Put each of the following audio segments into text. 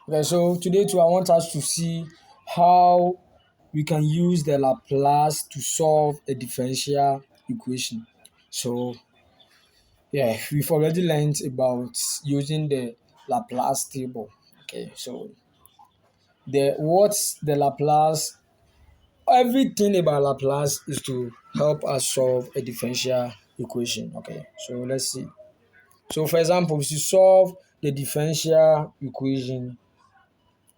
Okay, so today too, I want us to see how we can use the Laplace to solve a differential equation. So, yeah, we've already learned about using the Laplace table. Okay, so what's the Laplace? Everything about Laplace is to help us solve a differential equation. Okay, so let's see. So, for example, to solve the differential equation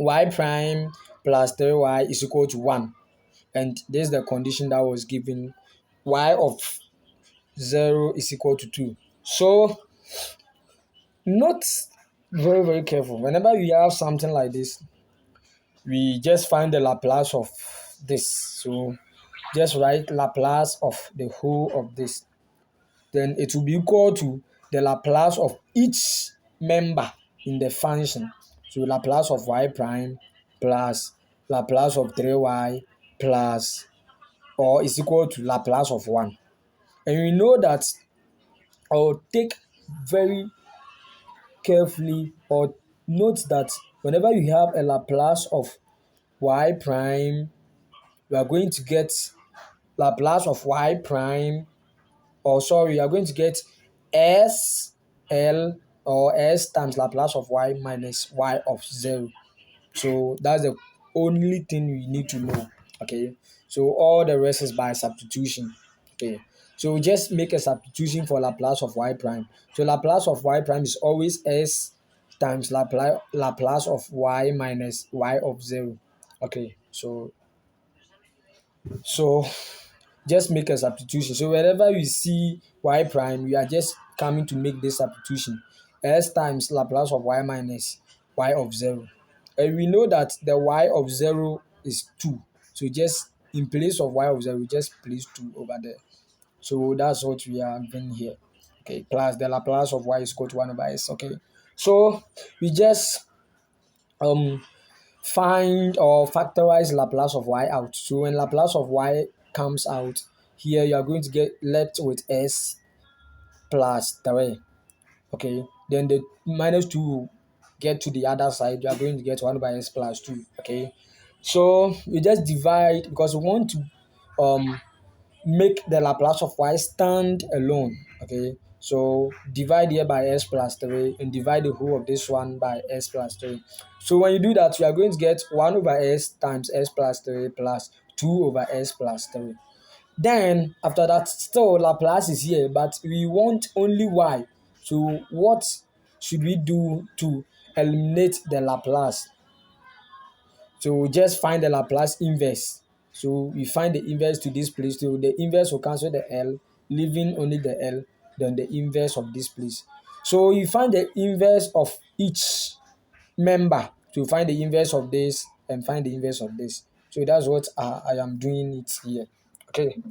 y prime plus 3y is equal to 1, and this is the condition that was given. Y of 0 is equal to 2. So not very careful. Whenever we have something like this, we just find the Laplace of this. So just write Laplace of the whole of this, then it will be equal to the Laplace of each member in the function. So Laplace of y prime plus Laplace of 3y plus, or is equal to Laplace of 1. And we know that, or take very carefully, or note that whenever you have a Laplace of y prime, we are going to get Laplace of y prime, or sorry, you are going to get s l, or s times Laplace of y minus y of 0. So that's the only thing we need to know. Okay, so all the rest is by substitution. Okay, so we just make a substitution for Laplace of y prime. So Laplace of y prime is always s times Laplace of y minus y of 0. Okay, so just make a substitution. So wherever we see y prime, we are just coming to make this substitution. S times Laplace of y minus y of 0. And we know that the y of 0 is 2. So just in place of y of 0, we just place 2 over there. So that's what we are doing here. Okay, plus the Laplace of y is equal to 1 over s. Okay, so we just um find or factorize Laplace of y out. So when Laplace of y comes out, here you are going to get left with s plus 3. Okay, then the minus 2 will get to the other side. You are going to get 1 by s plus 2. Okay, so you just divide, because we want to make the Laplace of y stand alone. Okay, so divide here by s plus 3 and divide the whole of this one by s plus 3. So when you do that, you are going to get 1 over s times s plus 3 plus 2 over s plus 3. Then after that, still Laplace is here, but we want only y. So what should we do to eliminate the Laplace? So we just find the Laplace inverse. So we find the inverse to this place. So the inverse will cancel the L, leaving only the L, then the inverse of this place. So you find the inverse of each member. So find the inverse of this and find the inverse of this. So that's what I am doing it here. Okay.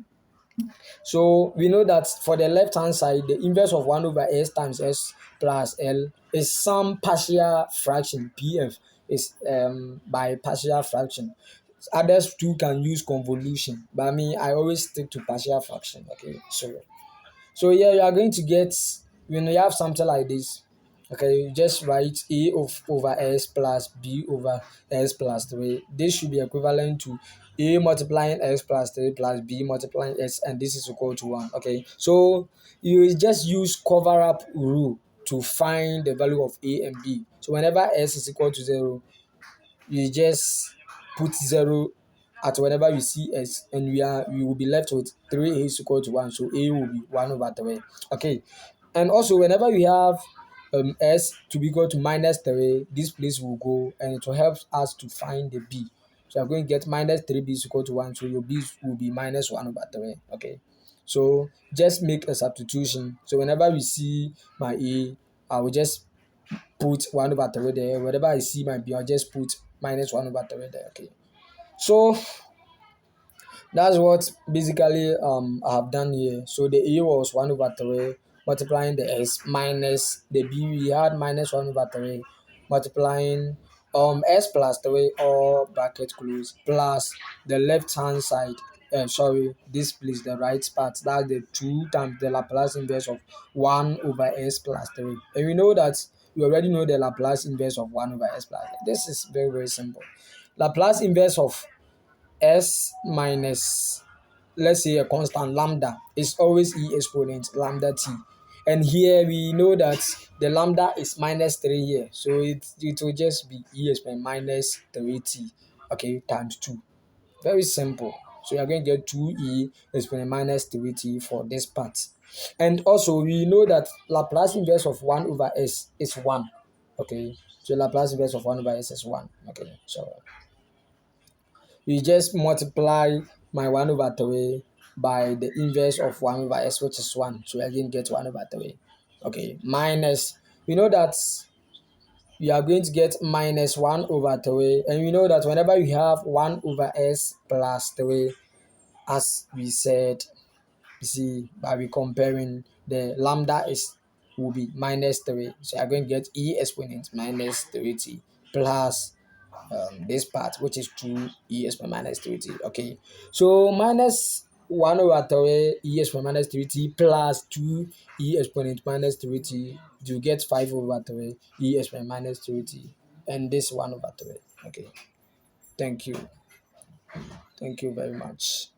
So we know that for the left hand side, the inverse of 1 over s times s plus l is some partial fraction. PF is by partial fraction. Others too can use convolution, but I always stick to partial fraction. Okay, so yeah, you are going to get, when you have something like this, okay, you just write a of over s plus b over s plus 3. This should be equivalent to a multiplying s plus 3 plus b multiplying s, and this is equal to 1. Okay, so you just use cover up rule to find the value of a and b. So whenever s is equal to 0, you just put 0 at whenever you see s, and we will be left with 3a is equal to 1, so a will be 1 over 3. Okay, and also whenever we have s to be equal to minus 3, this place will go, and it will help us to find the b. So I'm going to get minus 3b is equal to 1, so your b will be minus 1 over 3. Okay, so just make a substitution. So whenever we see my a, I will just put 1 over 3 there. Whenever I see my b, I'll just put minus 1 over 3 there. Okay, so that's what basically I have done here. So the a was 1 over 3 multiplying the s minus the b, we had minus 1 over 3 multiplying s plus 3, or bracket close, plus the left hand side, sorry, this place, the right part, that's the 2 times the Laplace inverse of 1 over s plus 3. And we know that we already know the Laplace inverse of 1 over s plus. This is very, very simple. Laplace inverse of s minus, let's say, a constant lambda is always e exponent lambda t. And here we know that the lambda is minus 3 here. So it will just be e exponent minus 3t, okay, times 2. Very simple. So you are going to get 2e exponent minus 3t for this part. And also we know that Laplace inverse of 1 over s is 1. Okay. So Laplace inverse of 1 over s is 1. Okay. So we just multiply my 1 over 3 by the inverse of 1 over s, which is 1. So again get 1 over 3. Okay. Minus, we know that you are going to get minus 1 over 3. And we know that whenever you have 1 over s plus 3, as we said, you see, by we comparing, the lambda will be minus 3. So you are going to get e exponent minus 3t plus this part, which is 2e exponent minus 3t. Okay, so minus 1 over 3 e exponent minus 3t plus 2e exponent minus 3t, you get 5 over 3 e exponent minus 3t, and this 1 over 3. Okay, thank you very much.